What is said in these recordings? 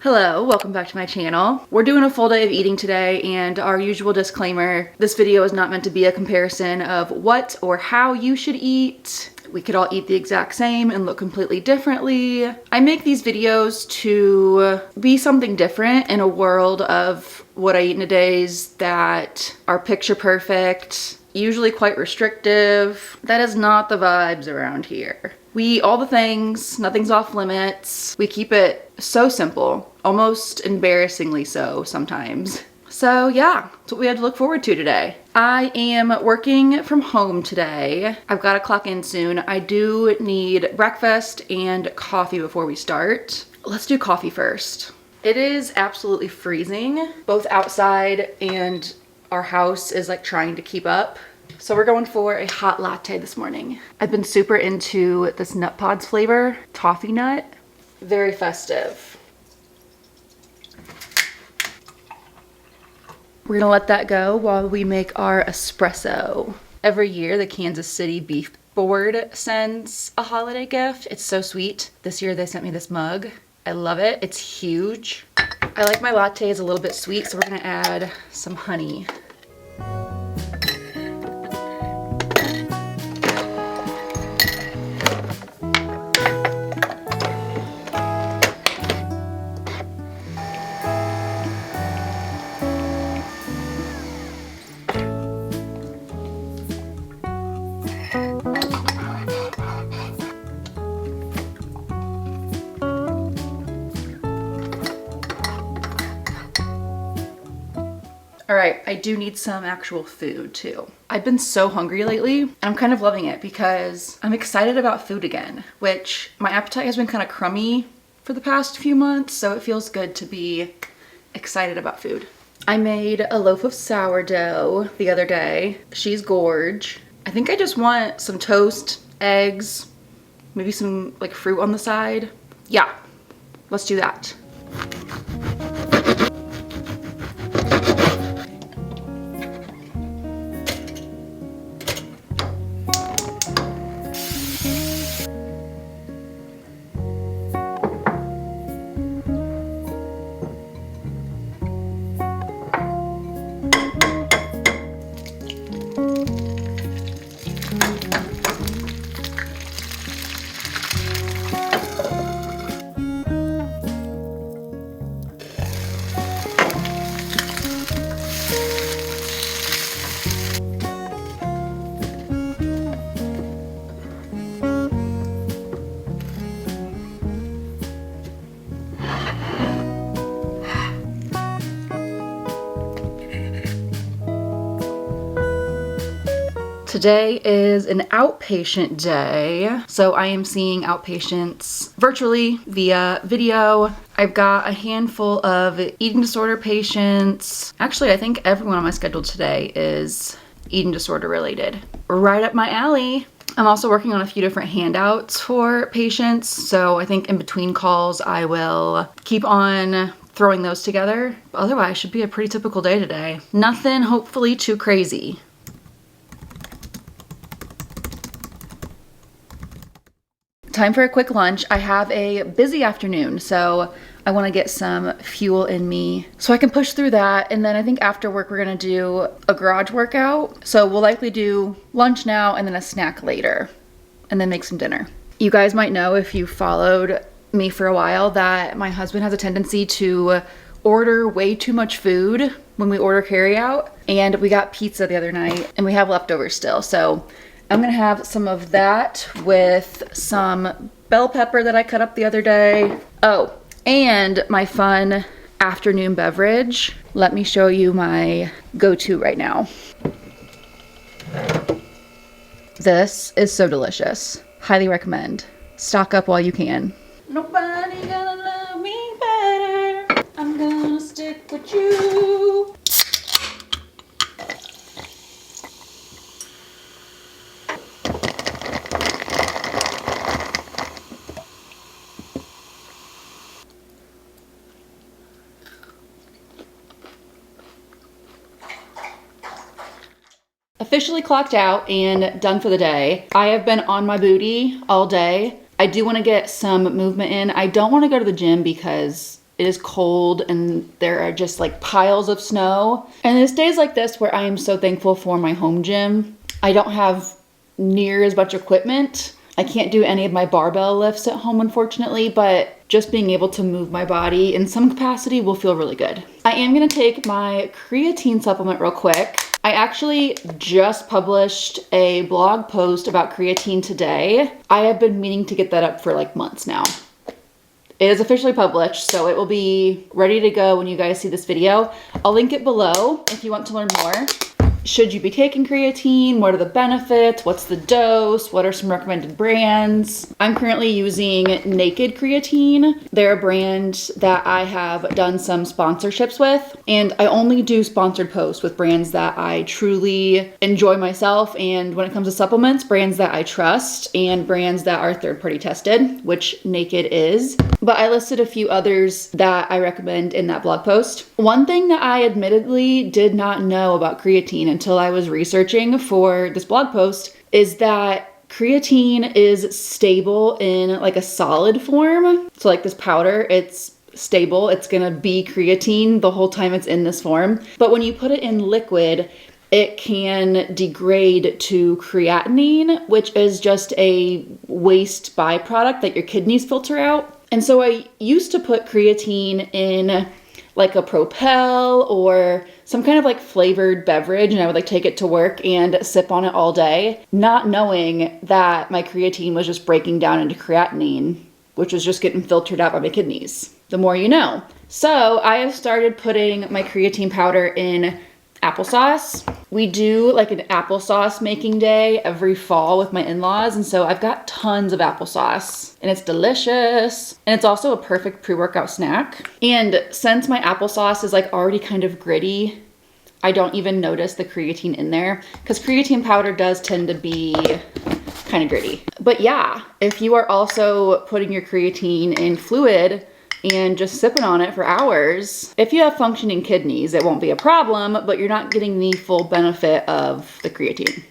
Hello, welcome back to my channel. We're doing a full day of eating today, and our usual disclaimer, this video is not meant to be a comparison of what or how you should eat. We could all eat the exact same and look completely differently. I make these videos to be something different in a world of what I eat in a days that are picture perfect, usually quite restrictive. That is not the vibes around here. We eat all the things, nothing's off limits. We keep it so simple, almost embarrassingly so sometimes. So yeah, that's what we had to look forward to today. I am working from home today. I've got to clock in soon. I do need breakfast and coffee before we start. Let's do coffee first. It is absolutely freezing, both outside and our house is like trying to keep up. So we're going for a hot latte this morning. I've been super into this Nut Pods flavor, toffee nut. Very festive. We're gonna let that go while we make our espresso. Every year, the Kansas City Beef Board sends a holiday gift. It's so sweet. This year, they sent me this mug. I love it. It's huge. I like my lattes a little bit sweet, so we're gonna add some honey. All right, I do need some actual food too. I've been so hungry lately, and I'm kind of loving it because I'm excited about food again, which my appetite has been kind of crummy for the past few months, so it feels good to be excited about food. I made a loaf of sourdough the other day. She's gorge. I think I just want some toast, eggs, maybe some like fruit on the side. Yeah, let's do that. Today is an outpatient day, so I am seeing outpatients virtually via video. I've got a handful of eating disorder patients. Actually, I think everyone on my schedule today is eating disorder related. Right up my alley. I'm also working on a few different handouts for patients, so I think in between calls I will keep on throwing those together. Otherwise, it should be a pretty typical day today. Nothing hopefully too crazy. Time for a quick lunch. I have a busy afternoon, so I want to get some fuel in me so I can push through that. And then I think after work, we're going to do a garage workout. So we'll likely do lunch now and then a snack later and then make some dinner. You guys might know if you followed me for a while that my husband has a tendency to order way too much food when we order carryout. And we got pizza the other night and we have leftovers still. So I'm gonna have some of that with some bell pepper that I cut up the other day. Oh, and my fun afternoon beverage. Let me show you my go-to right now. This is so delicious. Highly recommend. Stock up while you can. Nobody gonna love me better. I'm gonna stick with you. Officially clocked out and done for the day. I have been on my booty all day. I do want to get some movement in. I don't want to go to the gym because It is cold and there are just like piles of snow. And it's days like this where I am so thankful for my home gym. I don't have near as much equipment. I can't do any of my barbell lifts at home, unfortunately, but just being able to move my body in some capacity will feel really good. I am gonna take my creatine supplement real quick. I actually just published a blog post about creatine today. I have been meaning to get that up for like months now. It is officially published, so it will be ready to go when you guys see this video. I'll link it below if you want to learn more. Should you be taking creatine? What are the benefits? What's the dose? What are some recommended brands? I'm currently using Naked Creatine. They're a brand that I have done some sponsorships with, and I only do sponsored posts with brands that I truly enjoy myself, and when it comes to supplements, brands that I trust and brands that are third-party tested, which Naked is. But I listed a few others that I recommend in that blog post. One thing that I admittedly did not know about creatine until I was researching for this blog post is that creatine is stable in like a solid form. So like this powder, it's stable. It's gonna be creatine the whole time it's in this form. But when you put it in liquid, it can degrade to creatinine, which is just a waste byproduct that your kidneys filter out. And so I used to put creatine in like a Propel or some kind of like flavored beverage, and I would like take it to work and sip on it all day, not knowing that my creatine was just breaking down into creatinine, which was just getting filtered out by my kidneys. The more you know. So I have started putting my creatine powder in applesauce. We do like an applesauce making day every fall with my in-laws, and so I've got tons of applesauce and it's delicious, and it's also a perfect pre-workout snack. And since my applesauce is like already kind of gritty, I don't even notice the creatine in there because creatine powder does tend to be kind of gritty. But yeah, if you are also putting your creatine in fluid and just sipping on it for hours, if you have functioning kidneys, it won't be a problem, but you're not getting the full benefit of the creatine.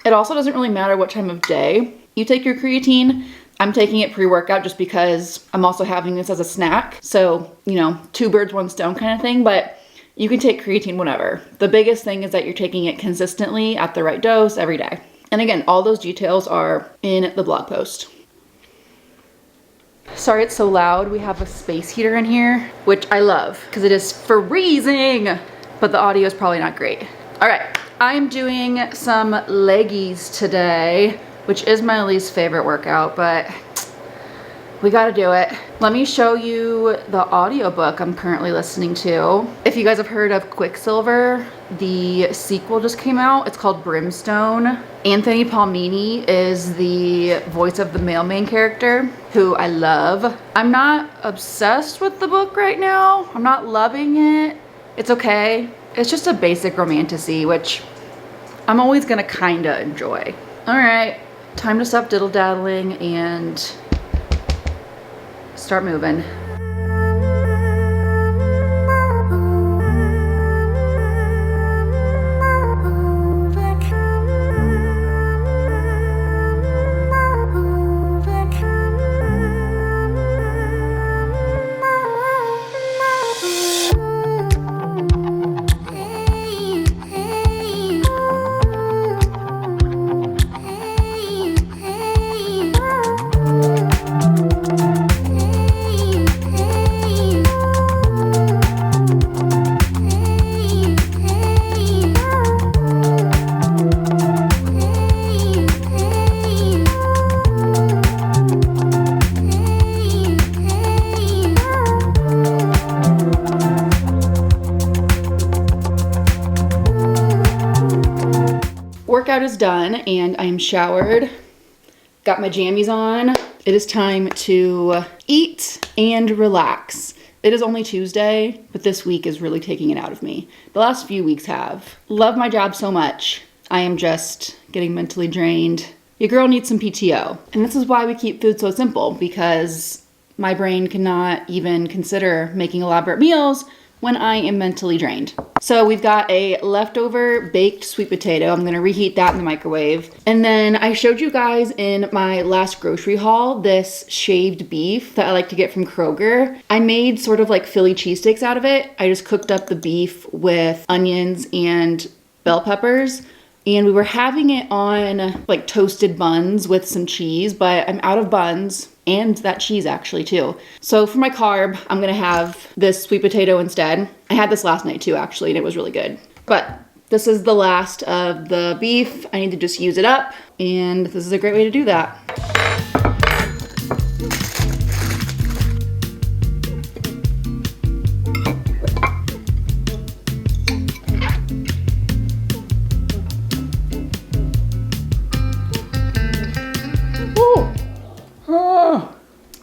It also doesn't really matter what time of day you take your creatine. I'm taking it pre-workout just because I'm also having this as a snack. So, you know, two birds, one stone kind of thing, but you can take creatine whenever. The biggest thing is that you're taking it consistently at the right dose every day. And again, all those details are in the blog post. Sorry it's so loud. We have a space heater in here, which I love because it is freezing, but the audio is probably not great. All right, I'm doing some leggies today, which is my least favorite workout, but we gotta do it. Let me show you the audiobook I'm currently listening to. If you guys have heard of Quicksilver, the sequel just came out. It's called Brimstone. Anthony Palmini is the voice of the male main character, who I love. I'm not obsessed with the book right now. I'm not loving it. It's okay. It's just a basic romantasy, which I'm always gonna kinda enjoy. All right, time to stop diddle-daddling and start moving. Workout is done and I'm showered, got my jammies on. It is time to eat and relax. It is only Tuesday, but this week is really taking it out of me. The last few weeks have. Love my job so much. I am just getting mentally drained. Your girl needs some PTO. And this is why we keep food so simple, because my brain cannot even consider making elaborate meals when I am mentally drained. So we've got a leftover baked sweet potato. I'm gonna reheat that in the microwave. And then I showed you guys in my last grocery haul this shaved beef that I like to get from Kroger. I made sort of like Philly cheesesteaks out of it. I just cooked up the beef with onions and bell peppers. And we were having it on like toasted buns with some cheese, but I'm out of buns and that cheese actually too. So for my carb, I'm gonna have this sweet potato instead. I had this last night too actually, and it was really good. But this is the last of the beef. I need to just use it up, and this is a great way to do that.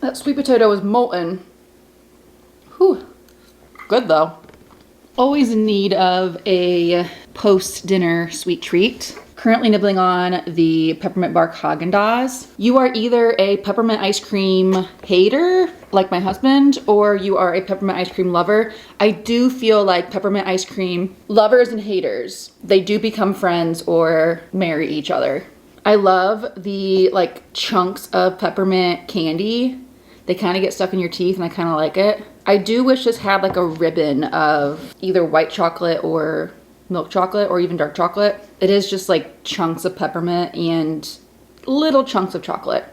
That sweet potato is molten. Whew. Good though. Always in need of a post-dinner sweet treat. Currently nibbling on the peppermint bark Haagen-Dazs. You are either a peppermint ice cream hater, like my husband, or you are a peppermint ice cream lover. I do feel like peppermint ice cream lovers and haters, they do become friends or marry each other. I love the like chunks of peppermint candy. They kind of get stuck in your teeth and I kind of like it. I do wish this had like a ribbon of either white chocolate or milk chocolate or even dark chocolate. It is just like chunks of peppermint and little chunks of chocolate.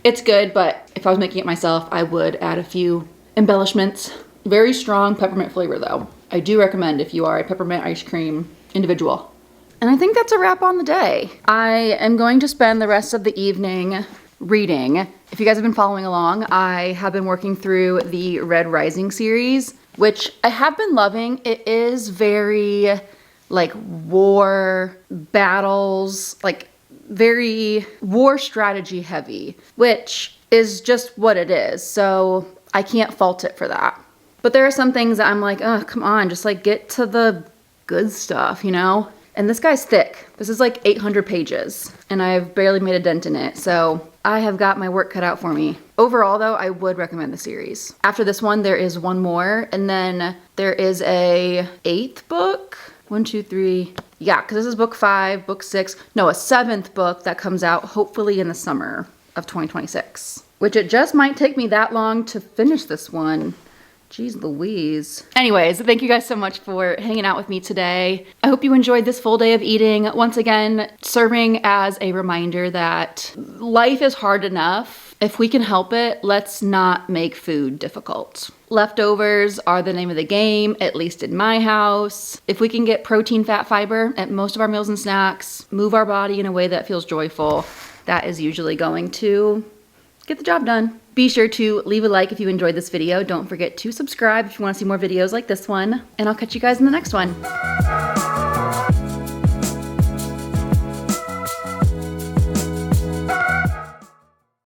It's good, but if I was making it myself, I would add a few embellishments. Very strong peppermint flavor though. I do recommend if you are a peppermint ice cream individual. And I think that's a wrap on the day. I am going to spend the rest of the evening reading. If you guys have been following along, I have been working through the Red Rising series, which I have been loving. It is very like war battles, like very war strategy heavy, which is just what it is. So I can't fault it for that. But there are some things that I'm like, oh, come on, just like get to the good stuff, you know? And this guy's thick. This is like 800 pages and I've barely made a dent in it. So I have got my work cut out for me. Overall though, I would recommend the series. After this one, there is one more, and then there is a 8th book. 1, 2, 3. Yeah, because this is book 5, book 6. No, a 7th book that comes out hopefully in the summer of 2026. Which it just might take me that long to finish this one. Jeez Louise. Anyways, thank you guys so much for hanging out with me today. I hope you enjoyed this full day of eating. Once again, serving as a reminder that life is hard enough. If we can help it, let's not make food difficult. Leftovers are the name of the game, at least in my house. If we can get protein, fat, fiber at most of our meals and snacks, move our body in a way that feels joyful, that is usually going to get the job done. Be sure to leave a like if you enjoyed this video. Don't forget to subscribe if you want to see more videos like this one. And I'll catch you guys in the next one.